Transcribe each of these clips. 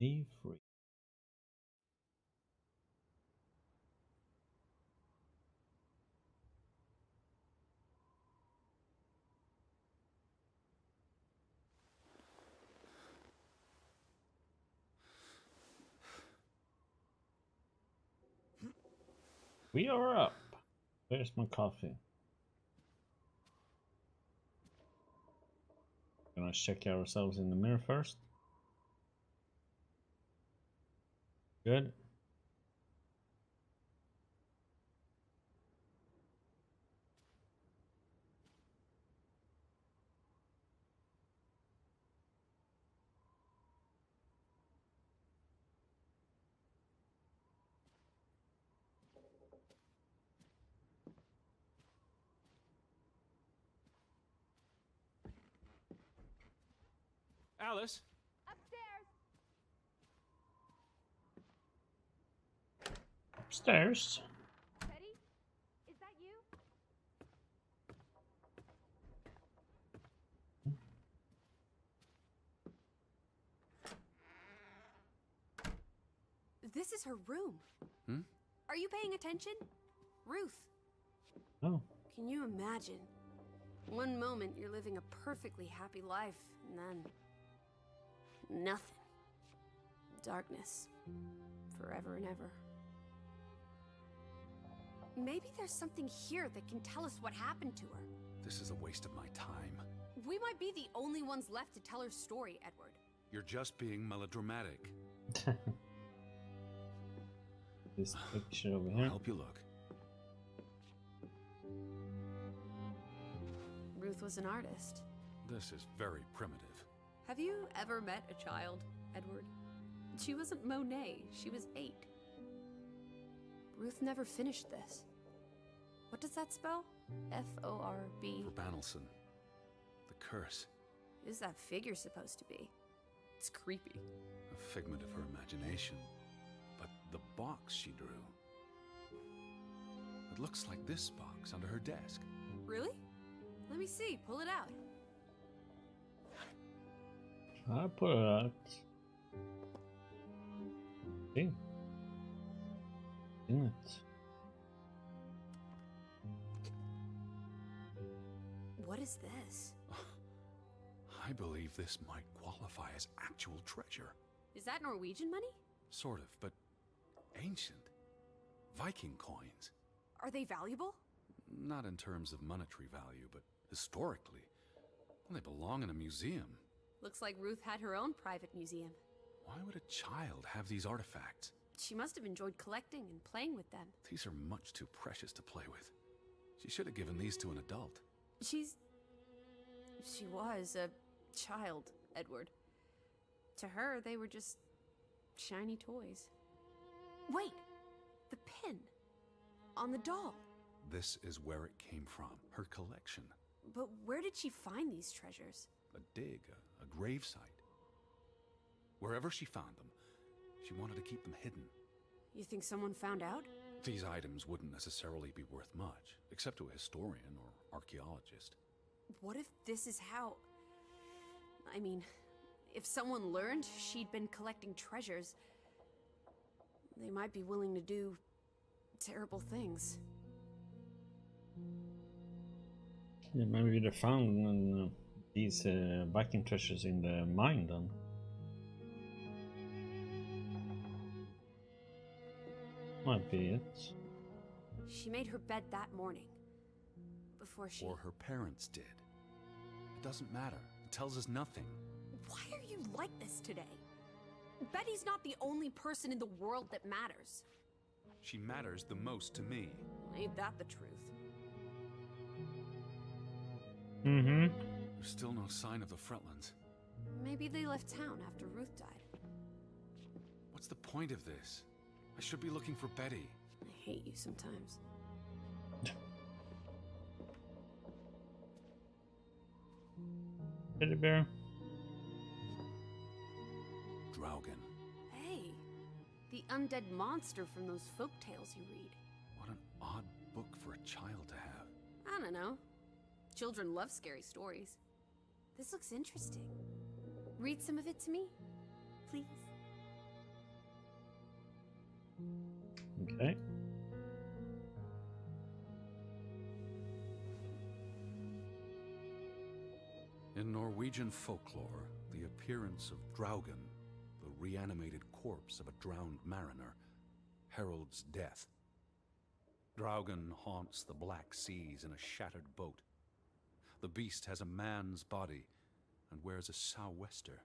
Be free. We are up. Where's my coffee? Gonna check ourselves in the mirror first. Good. Alice? Upstairs. Upstairs. Betty? Is that you? This is her room. Hmm? Are you paying attention? Ruth, Oh. can you imagine? One moment you're living a perfectly happy life, and then nothing. Darkness. Forever and ever. Maybe there's something here that can tell us what happened to her. This is a waste of my time. We might be the only ones left to tell her story, Edward. You're just being melodramatic. This picture over I'll here. help you look. Ruth was an artist. This is very primitive. Have you ever met a child, Edward? She wasn't Monet, she was 8. Ruth never finished this. What does that spell? F-O-R-B. Banelson. The curse. What is that figure supposed to be? It's creepy. A figment of her imagination. But the box she drew. It looks like this box under her desk. Really? Let me see, pull it out. I put it out. See? In it. What is this? I believe this might qualify as actual treasure. Is that Norwegian money? Sort of, but ancient. Viking coins. Are they valuable? Not in terms of monetary value, but historically. Well, they belong in a museum. Looks like Ruth had her own private museum. Why would a child have these artifacts? She must have enjoyed collecting and playing with them. These are much too precious to play with. She should have given these to an adult. She was a child, Edward. To her, they were just shiny toys. Wait! The pin. On the doll. This is where it came from, her collection. But where did she find these treasures? A dig, a gravesite. Wherever she found them, she wanted to keep them hidden. You think someone found out? These items wouldn't necessarily be worth much, except to a historian or archaeologist. What if this is how... I mean, if someone learned she'd been collecting treasures, they might be willing to do terrible things. Yeah, maybe they found these Viking treasures in the mine then. Might be it. She made her bed that morning. Before she... Or her parents did. It doesn't matter. It tells us nothing. Why are you like this today? Betty's not the only person in the world that matters. She matters the most to me. Ain't that the truth? Mm-hmm. There's still no sign of the Fretlands. Maybe they left town after Ruth died. What's the point of this? I should be looking for Betty. I hate you sometimes. Teddy bear. Draugen. Hey, the undead monster from those folk tales you read. What an odd book for a child to have. I don't know. Children love scary stories. This looks interesting. Read some of it to me, please. Okay. In Norwegian folklore, the appearance of Draugen, the reanimated corpse of a drowned mariner, heralds death. Draugen haunts the black seas in a shattered boat. The beast has a man's body and wears a sou'wester,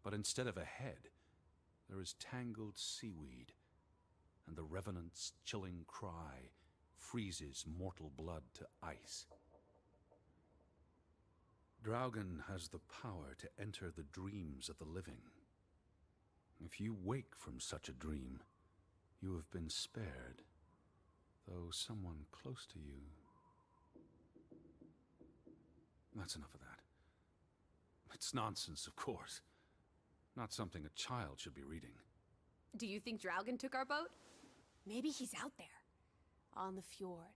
but instead of a head, there is tangled seaweed, and the revenant's chilling cry freezes mortal blood to ice. Draugen has the power to enter the dreams of the living. If you wake from such a dream, you have been spared, though someone close to you... That's enough of that. It's nonsense, of course. Not something a child should be reading. Do you think Draugen took our boat? Maybe he's out there, on the fjord,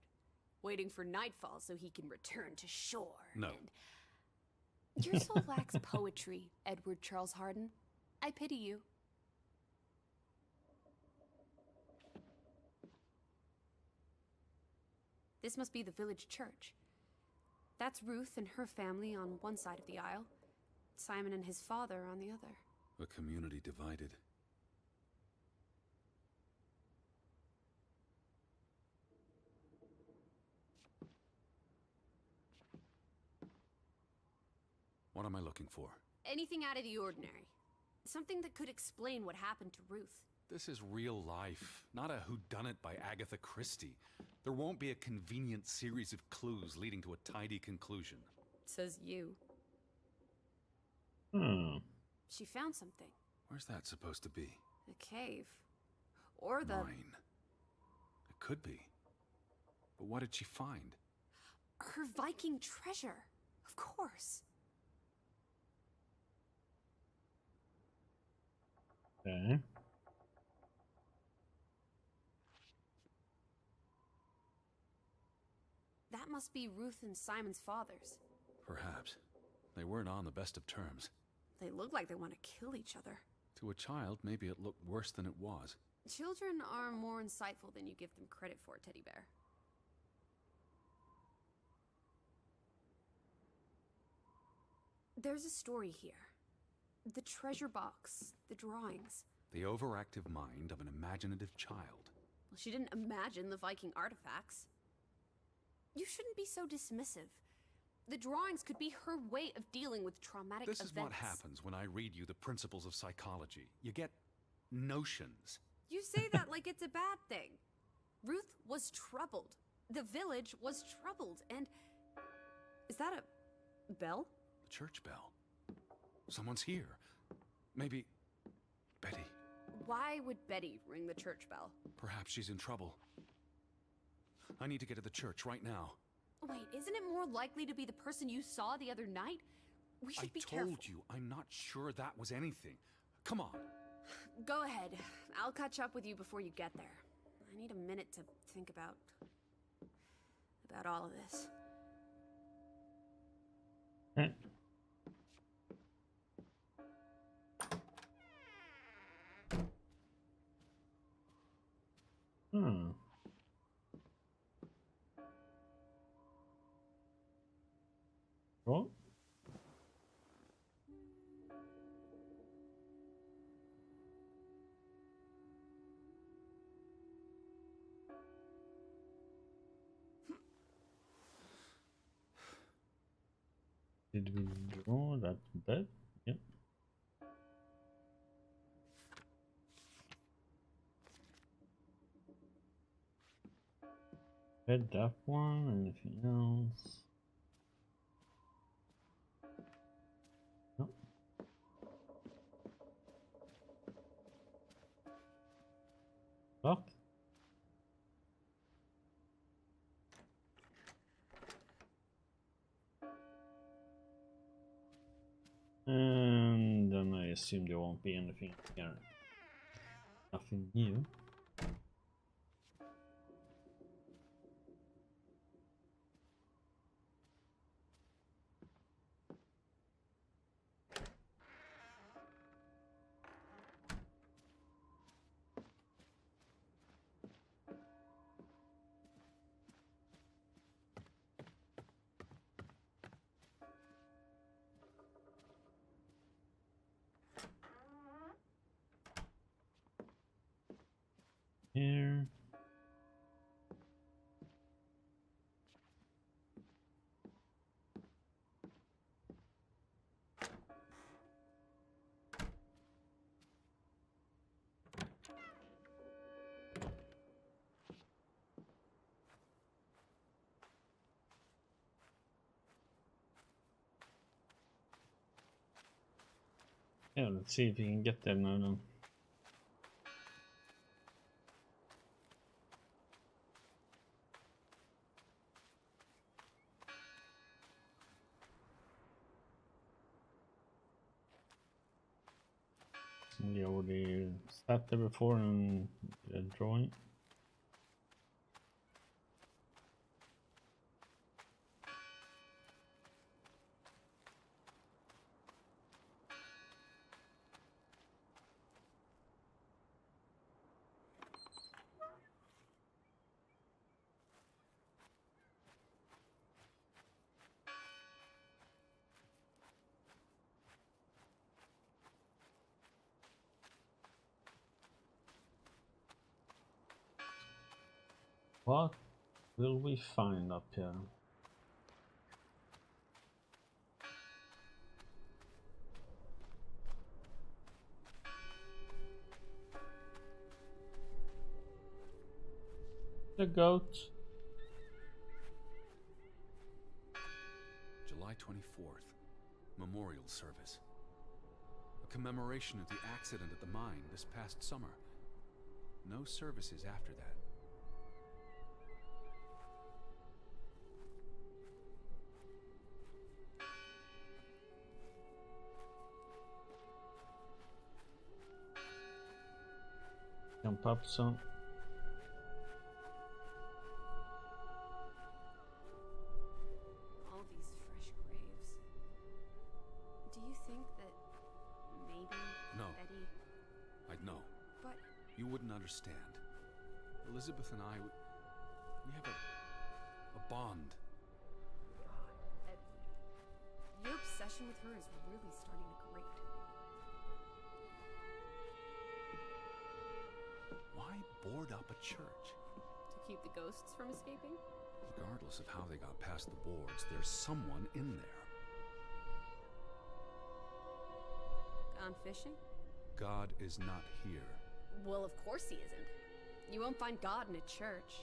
waiting for nightfall so he can return to shore. No. And... Your soul lacks poetry, Edward Charles Harden. I pity you. This must be the village church. That's Ruth and her family on one side of the aisle, Simon and his father on the other. A community divided. What am I looking for? Anything out of the ordinary. Something that could explain what happened to Ruth. This is real life, not a whodunit by Agatha Christie. There won't be a convenient series of clues leading to a tidy conclusion. Says you. She found something. Where's that supposed to be? A cave. Or the... Mine. It could be. But what did she find? Her Viking treasure. Of course. Okay. That must be Ruth and Simon's fathers. Perhaps. They weren't on the best of terms. They look like they want to kill each other. To a child, maybe it looked worse than it was. Children are more insightful than you give them credit for, Teddy Bear. There's a story here. The treasure box, the drawings. The overactive mind of an imaginative child. Well, she didn't imagine the Viking artifacts. You shouldn't be so dismissive. The drawings could be her way of dealing with traumatic events. This is what happens when I read you the principles of psychology. You get notions. You say that like it's a bad thing. Ruth was troubled. The village was troubled, and... Is that a bell? The church bell. Someone's here. Maybe... Betty. Why would Betty ring the church bell? Perhaps she's in trouble. I need to get to the church right now. Wait, isn't it more likely to be the person you saw the other night? We should be careful. I told you, I'm not sure that was anything. Come on. Go ahead. I'll catch up with you before you get there. I need a minute to think about all of this. Okay. Cool. Did we draw that bed? Yep. Read that one. Anything else? No. Lock. And then I assume there won't be anything here. Nothing new. Yeah, let's see if we can get there now then. We already sat there before and drawing. What will we find up here? The goat. July 24th. Memorial service. A commemoration of the accident at the mine this past summer. No services after that. Jump up some. All these fresh graves. Do you think that maybe No. Betty... I'd know. But You wouldn't understand. Elizabeth and I, we have a bond. Edward, your obsession with her is really starting to grate. Why board up a church? To keep the ghosts from escaping? Regardless of how they got past the boards, there's someone in there. Gone fishing? God is not here. Well, of course he isn't. You won't find God in a church.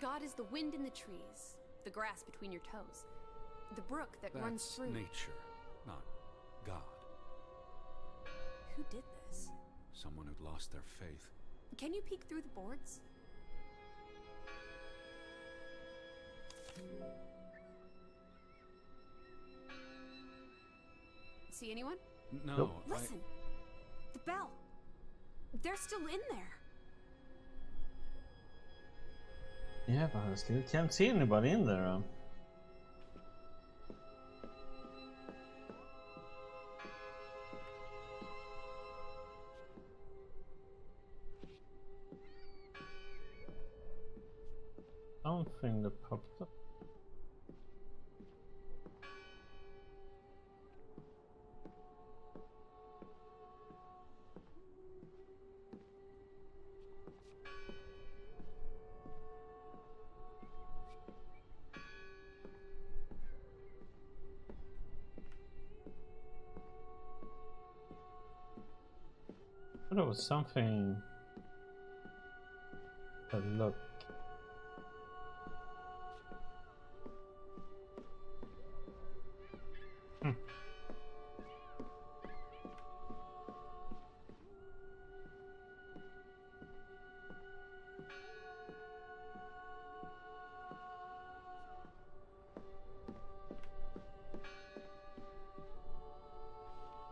God is the wind in the trees, the grass between your toes, the brook that runs That's through. nature, not God. Who did this? Someone who'd lost their faith. Can you peek through the boards? See anyone? No, Nope. Listen! The bell! They're still in there! Yeah, but I still can't see anybody in there. Something that popped up. There was something that looked.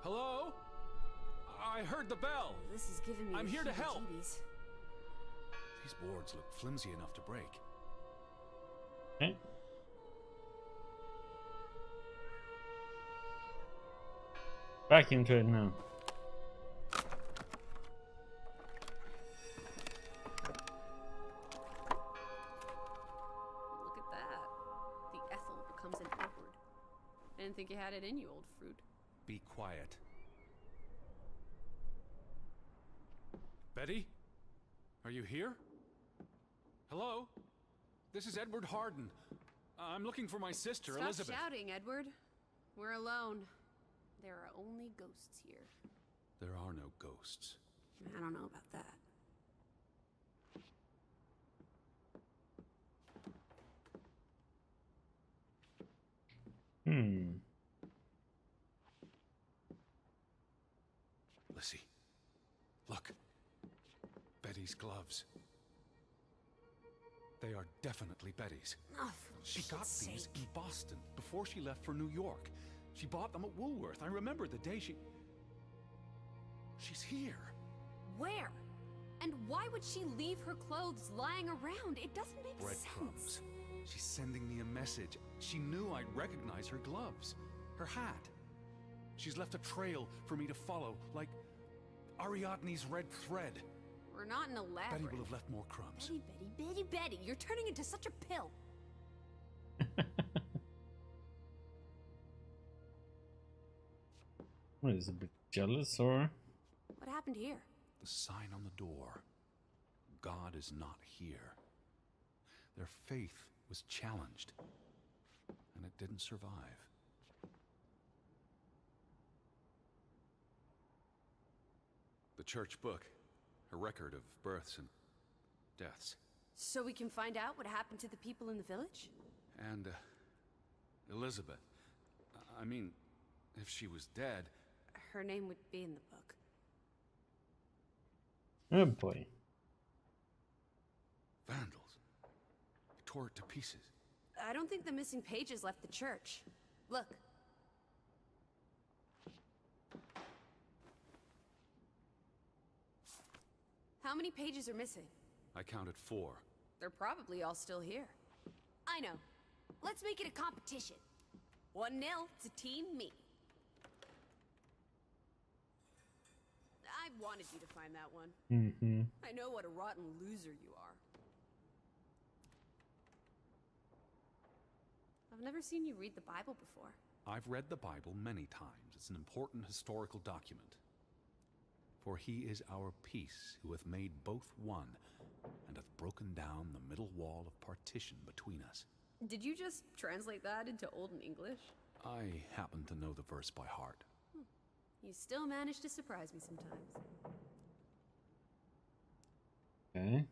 Hello? I heard the bell. This is giving me I'm the here to help. heebie-jeebies. These boards look flimsy enough to break. Okay. Back into it now. Look at that. The Ethel becomes an Edward. I didn't think you had it in you, old fruit. Be quiet. Betty? Are you here? Hello? This is Edward Harden. I'm looking for my sister, Stop Elizabeth. shouting, Edward. We're alone. There are only ghosts here. There are no ghosts. I don't know about that. Betty's gloves. They are definitely Betty's. Oh, She got these in Boston before she left for New York. She bought them at Woolworth. I remember the day She's here. Where? And why would she leave her clothes lying around? It doesn't make Breadcrumbs. sense. She's sending me a message. She knew I'd recognize her gloves, her hat. She's left a trail for me to follow, like Ariadne's red thread. We're not in a labyrinth. Betty will have left more crumbs. Betty, you're turning into such a pill. What, is he a bit jealous or? What happened here? The sign on the door. God is not here. Their faith was challenged, and it didn't survive. The church book, a record of births and deaths. So we can find out what happened to the people in the village? And, Elizabeth. I mean, if she was dead... Her name would be in the book. Oh boy. Vandals. Tore it to pieces. I don't think the missing pages left the church. Look. How many pages are missing? I counted 4. They're probably all still here. I know. Let's make it a competition. 1-0 to Team Me. I wanted you to find that one. Mm-hmm. I know what a rotten loser you are. I've never seen you read the Bible before. I've read the Bible many times. It's an important historical document. For he is our peace, who hath made both one, and hath broken down the middle wall of partition between us. Did you just translate that into Olden English? I happen to know the verse by heart. You still manage to surprise me sometimes. Okay.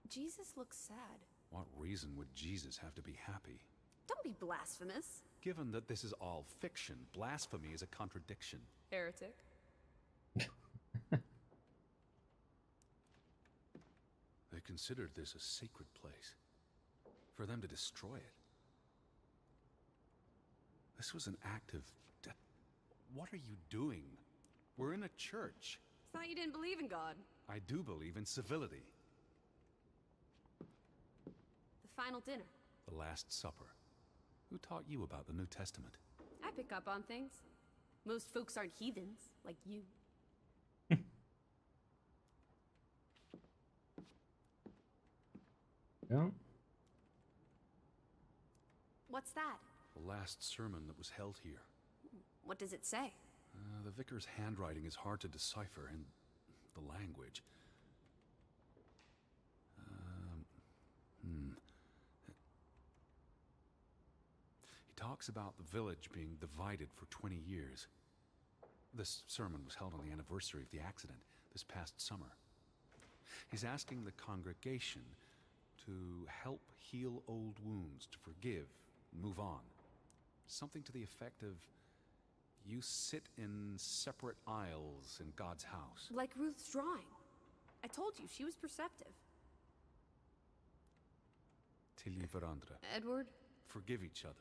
Jesus looks sad. What reason would Jesus have to be happy? Don't be blasphemous. Given that this is all fiction, blasphemy is a contradiction. Heretic. They considered this a sacred place. For them to destroy it. This was an act of death. What are you doing? We're in a church. Thought you didn't believe in God. I do believe in civility. The final dinner. The Last Supper. Who taught you about the New Testament? I pick up on things. Most folks aren't heathens, like you. Yeah. What's that? The last sermon that was held here. What does it say? The vicar's handwriting is hard to decipher, and the language. He talks about the village being divided for 20 years. This sermon was held on the anniversary of the accident this past summer. He's asking the congregation to help heal old wounds, to forgive, move on. Something to the effect of, you sit in separate aisles in God's house. Like Ruth's drawing. I told you, she was perceptive. Tilly Verandre. Edward? Forgive each other.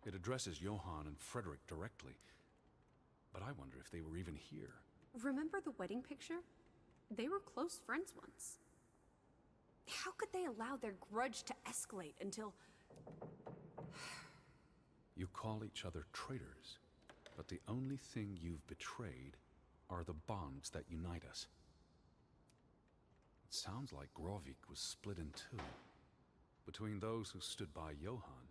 It addresses Johann and Frederick directly. But I wonder if they were even here. Remember the wedding picture? They were close friends once. How could they allow their grudge to escalate until... You call each other traitors, but the only thing you've betrayed are the bonds that unite us. It sounds like Grovik was split in two, between those who stood by Johann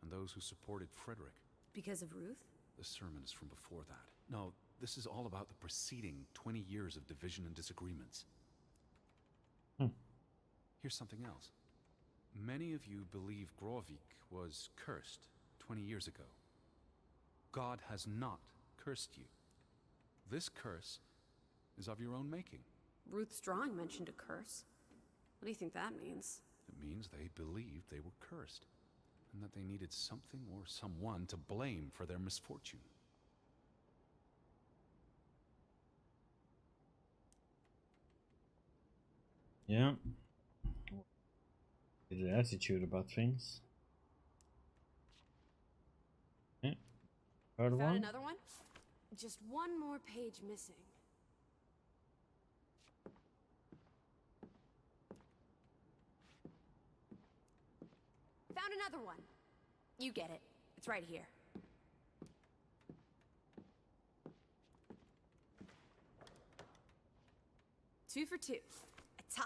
and those who supported Frederick. Because of Ruth? The sermon is from before that. No, this is all about the preceding 20 years of division and disagreements. Here's something else. Many of you believe Grovik was cursed 20 years ago. God has not cursed you. This curse is of your own making. Ruth's drawing mentioned a curse. What do you think that means? It means they believed they were cursed, and that they needed something or someone to blame for their misfortune. Yeah. The attitude about things. Yeah. Third Found one. another one? Just one more page missing. Found another one. You get it. It's right here. Two for two. A tie.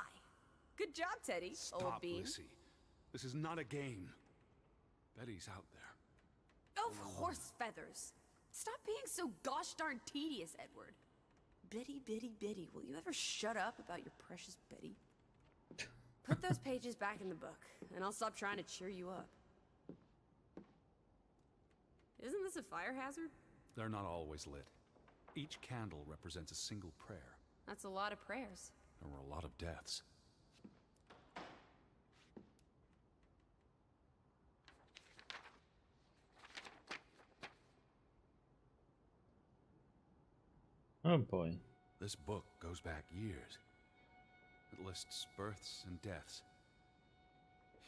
Good job, Teddy, old Stop, bean. Lissy. This is not a game. Betty's out there. Of horse feathers. Stop being so gosh darn tedious, Edward. Betty, Betty, Betty, will you ever shut up about your precious Betty? Put those pages back in the book, and I'll stop trying to cheer you up. Isn't this a fire hazard? They're not always lit. Each candle represents a single prayer. That's a lot of prayers. There were a lot of deaths. Oh boy. This book goes back years. It lists births and deaths.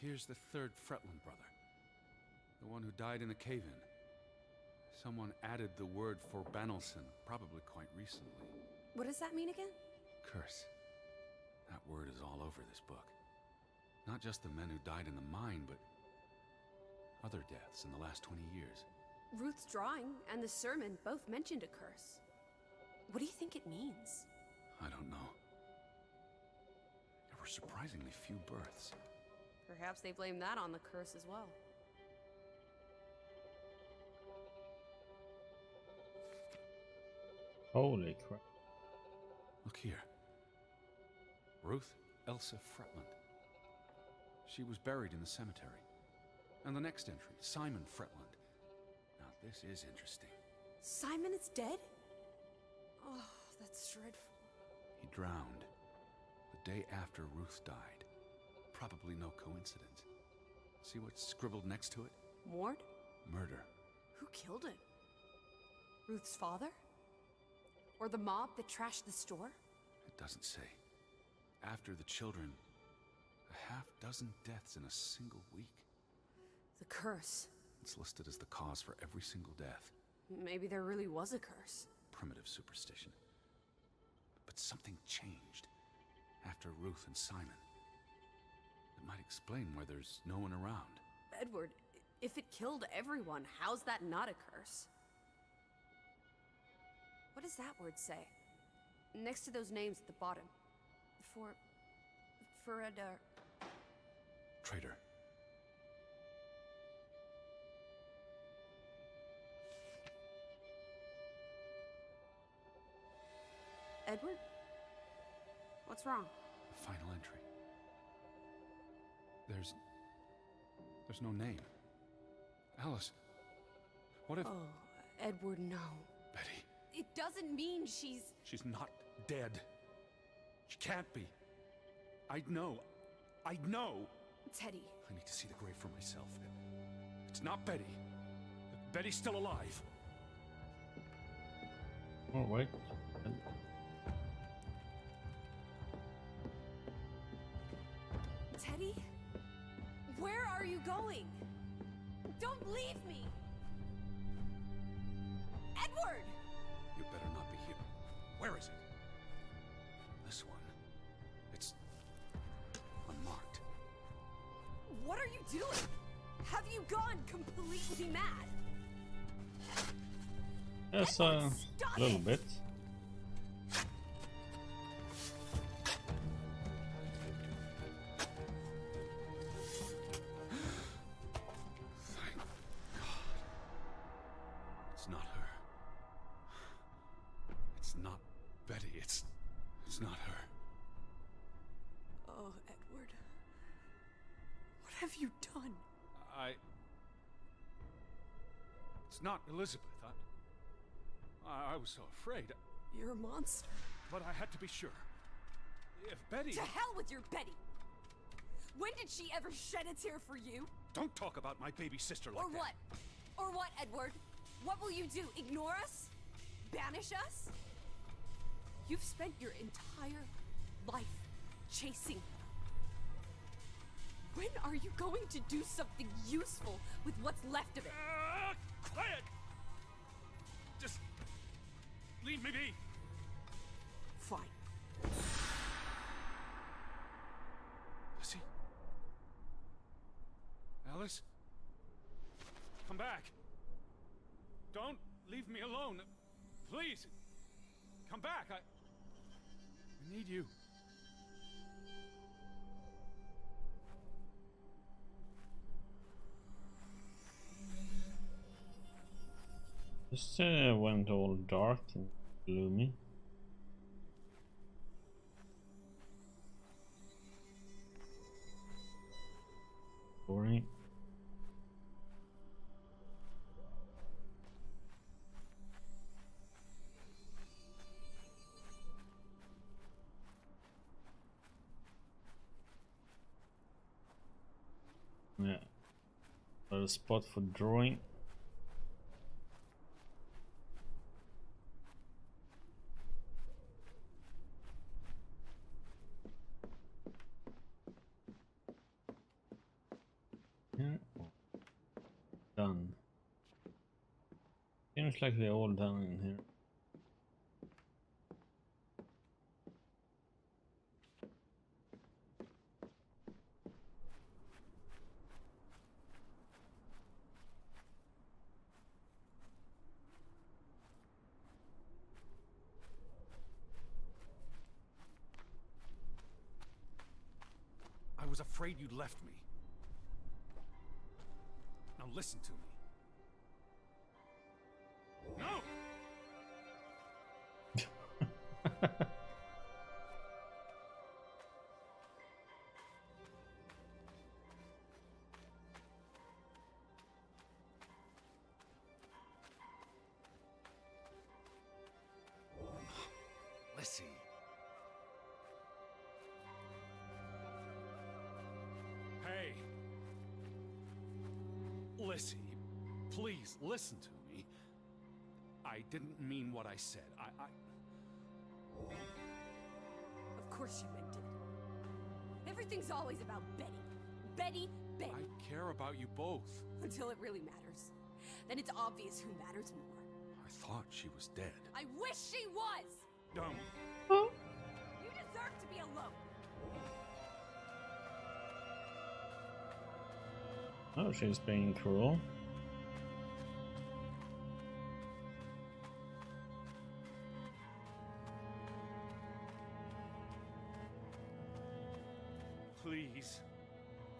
Here's the third Fretland brother. The one who died in a cave-in. Someone added the word for Banelson, probably quite recently. What does that mean again? Curse. That word is all over this book. Not just the men who died in the mine, but other deaths in the last 20 years. Ruth's drawing and the sermon both mentioned a curse. What do you think it means? I don't know. There were surprisingly few births. Perhaps they blame that on the curse as well. Holy crap. Look here. Ruth Elsa Fretland. She was buried in the cemetery. And the next entry, Simon Fretland. Now this is interesting. Simon is dead? Oh, that's dreadful. He drowned the day after Ruth died. Probably no coincidence. See what's scribbled next to it? Ward? Murder. Who killed him? Ruth's father? Or the mob that trashed the store? It doesn't say. After the children, a half-dozen deaths in a single week. The curse. It's listed as the cause for every single death. Maybe there really was a curse. Primitive superstition. But something changed after Ruth and Simon. It might explain why there's no one around. Edward, if it killed everyone, how's that not a curse? What does that word say? Next to those names at the bottom. For a Traitor. Edward? What's wrong? The final entry. There's no name. Alice, what if... Oh, Edward, no. Betty, It doesn't mean she's... she's not dead. She can't be. I'd know. Teddy. I need to see the grave for myself. It's not Betty. Betty's still alive. Oh wait. Teddy? Where are you going? Don't leave me! Edward! You better not be here. Where is it? This one. It's unmarked. What are you doing? Have you gone completely mad? Yes, Edward, a stop little it! bit. Thank God. It's not her. It's not Betty. It's not her. Oh, Edward. What have you done? It's not Elizabeth. I was so afraid. You're a monster. But I had to be sure. If Betty... To hell with your Betty! When did she ever shed a tear for you? Don't talk about my baby sister like Or that. what? Or what, Edward? What will you do? Ignore us? Banish us? You've spent your entire life chasing her. When are you going to do something useful with what's left of it? Quiet! Just leave me be. Fine. Lizzie? Alice? Come back. Don't leave me alone. Please. Come back. I need you. This went all dark and gloomy. Boring. Yeah. Got a spot for drawing. Done. Seems like they're all done in here. I was afraid you'd left me. Now listen to me. No! Lizzie. Hey. Lizzie, please listen to me. I didn't mean what I said. Of course you meant it. Everything's always about Betty. Betty, Betty. I care about you both. Until it really matters. Then it's obvious who matters more. I thought she was dead. I wish she was! Don't. You deserve to be alone. Oh, she's being cruel. Please,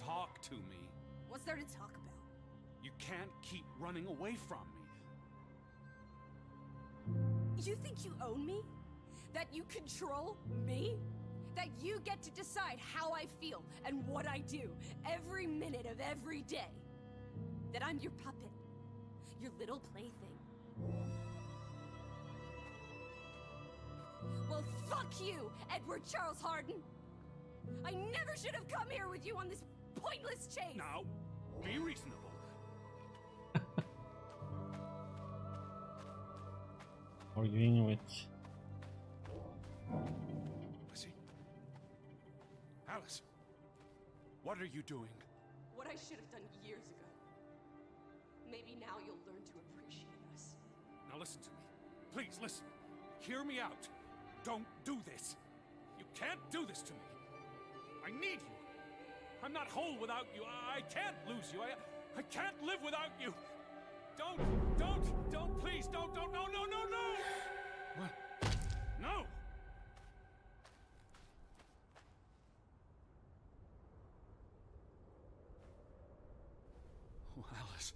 talk to me. What's there to talk about? You can't keep running away from me. You think you own me? That you control me? That you get to decide how I feel and what I do every minute of every day? That I'm your puppet, your little plaything? Well, fuck you, Edward Charles Harden! I never should have come here with you on this pointless chase! Now, be reasonable. Arguing with... Lizzie? Alice? What are you doing? What I should have done years ago. Maybe now you'll learn to appreciate us. Now listen to me. Please, listen. Hear me out. Don't do this. You can't do this to me. I need you. I'm not whole without you. I can't lose you. I can't live without you. Don't, please, don't, no. What? No! Oh, Alice.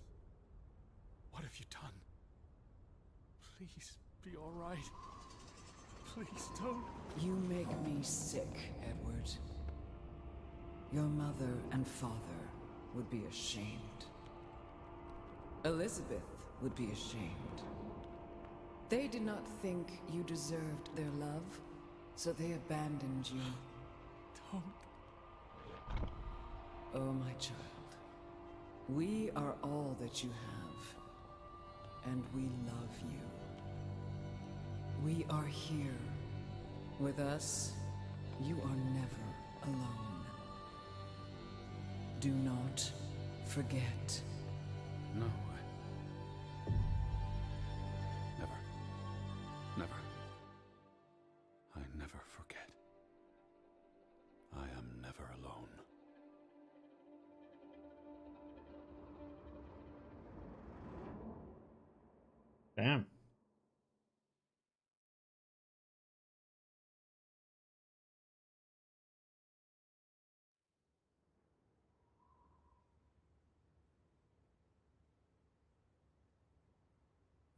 What have you done? Please, be all right. Please, don't. You make me sick, Edward. Your mother and father would be ashamed. Elizabeth would be ashamed. They did not think you deserved their love, so they abandoned you. Don't. Oh, my child. We are all that you have, and we love you. We are here. With us, you are never alone. Do not forget. No, never. Never. I never forget. I am never alone. Damn.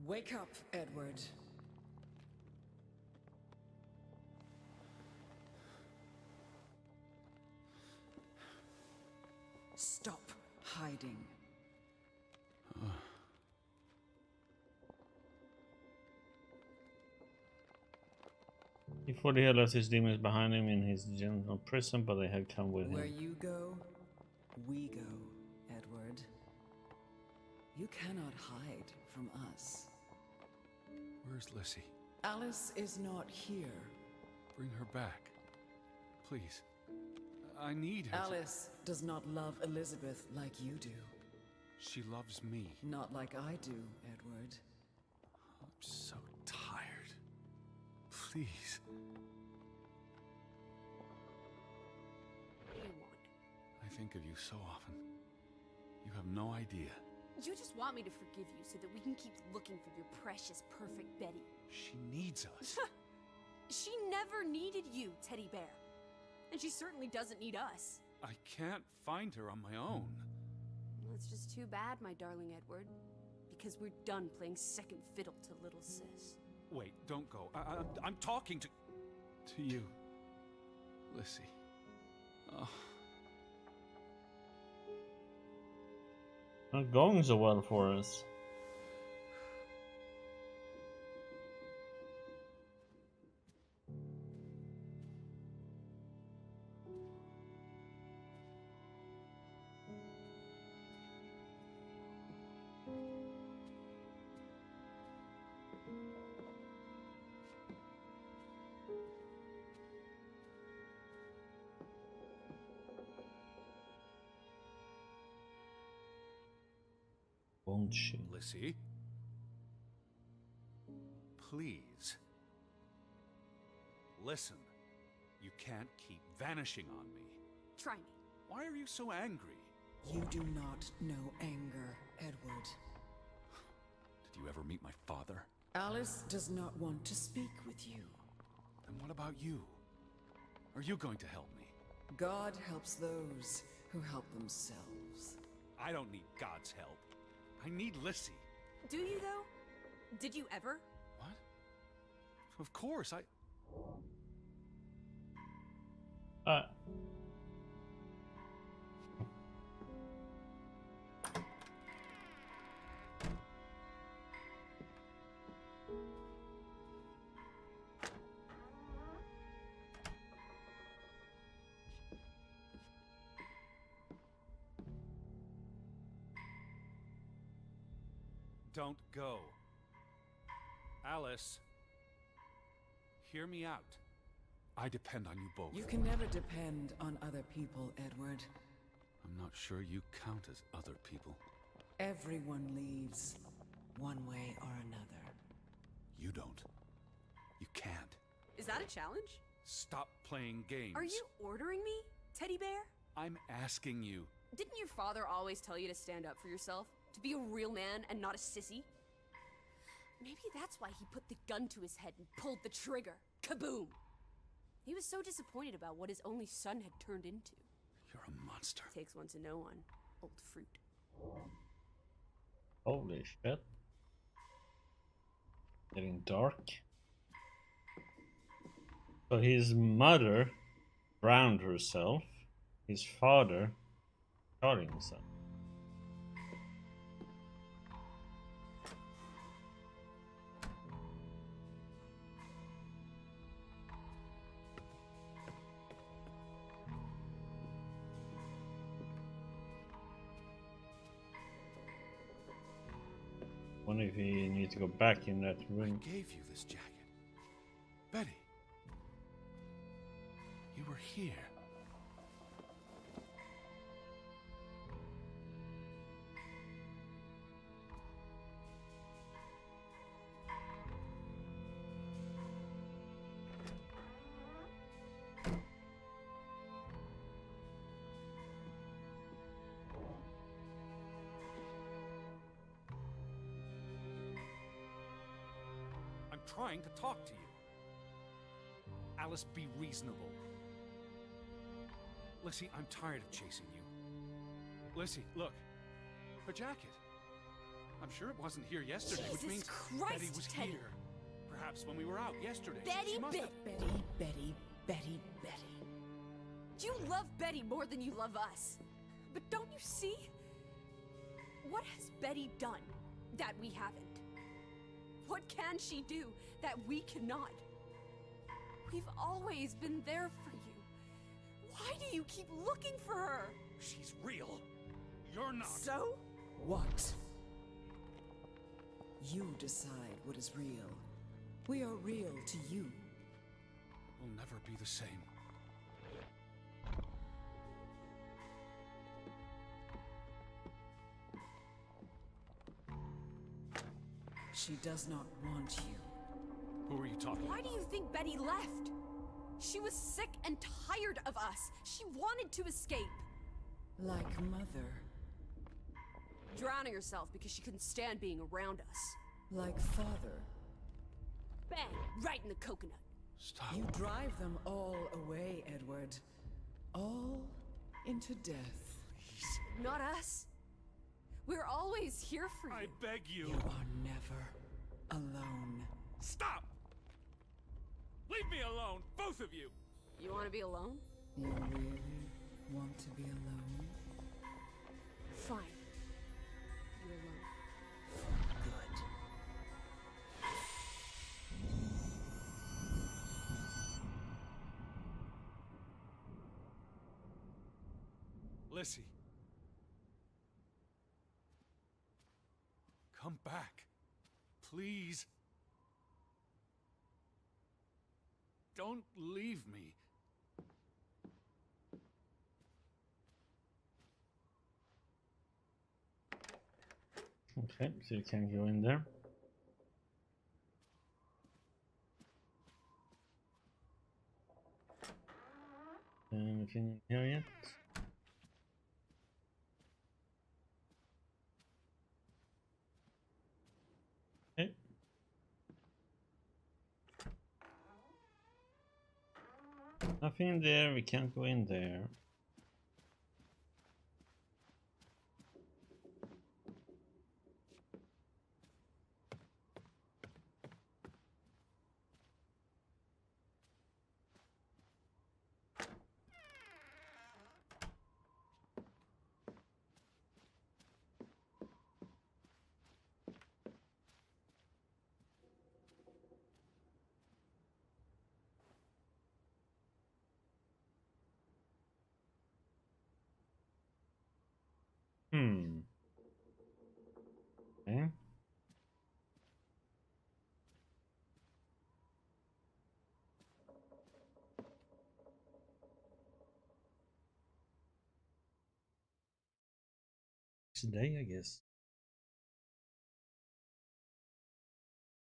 Wake up, Edward. Stop hiding. He thought he had left his demons behind him in his general prison, but they had come with Where him. you go, we go, Edward. You cannot hide from us. Where's Lissy? Alice is not here. Bring her back. Please. I need her. Alice does not love Elizabeth like you do. She loves me. Not like I do, Edward. I'm so tired. Please. What do you want? I think of you so often. You have no idea. You just want me to forgive you so that we can keep looking for your precious, perfect Betty. She needs us. She never needed you, Teddy Bear. And she certainly doesn't need us. I can't find her on my own. Well, it's just too bad, my darling Edward. Because we're done playing second fiddle to little sis. Wait, don't go. I'm talking to you, Lissy. Oh. Not going so well for us. Won't she? Lissy? Please. Listen. You can't keep vanishing on me. Try me. Why are you so angry? You do not know anger, Edward. Did you ever meet my father? Alice does not want to speak with you. Then what about you? Are you going to help me? God helps those who help themselves. I don't need God's help. I need Lissy. Do you, though? Did you ever? What? Of course, Don't go. Alice, hear me out. I depend on you both. You can never depend on other people, Edward. I'm not sure you count as other people. Everyone leaves, one way or another. You don't. You can't. Is that a challenge? Stop playing games. Are you ordering me, Teddy Bear? I'm asking you. Didn't your father always tell you to stand up for yourself? To be a real man and not a sissy? Maybe that's why he put the gun to his head and pulled the trigger. Kaboom! He was so disappointed about what his only son had turned into. You're a monster. Takes one to know one. Old fruit. Holy shit. Getting dark. So his mother drowned herself. His father shot himself. Wonder if he needs to go back in that room. I gave you this jacket. Betty. You were here. trying to talk to you. Alice, be reasonable. Lissy, I'm tired of chasing you. Lissy, look. Her jacket. I'm sure it wasn't here yesterday, which Jesus means Christ, Betty was Teddy. here. Perhaps when we were out yesterday. Betty, She must have... Betty. You love Betty more than you love us. But don't you see? What has Betty done that we haven't? What can she do that we cannot? We've always been there for you. Why do you keep looking for her? She's real. You're not. So? What? You decide what is real. We are real to you. We'll never be the same. She does not want you. Who are you talking Why do you think Betty left? She was sick and tired of us. She wanted to escape. Like Mother. Drowning herself because she couldn't stand being around us. Like Father. Bang! Right in the coconut. Stop. You drive them all away, Edward. All into death. Please. Not us. We're always here for you. I beg you. You are never alone. Stop! Leave me alone, both of you! You want to be alone? You really want to be alone? Fine. You're alone. Good. Lissy. Come back. Please. Don't leave me. Okay, so you can go in there. Anything in here yet? Okay. Nothing in there, we can't go in there. Okay. Today, I guess.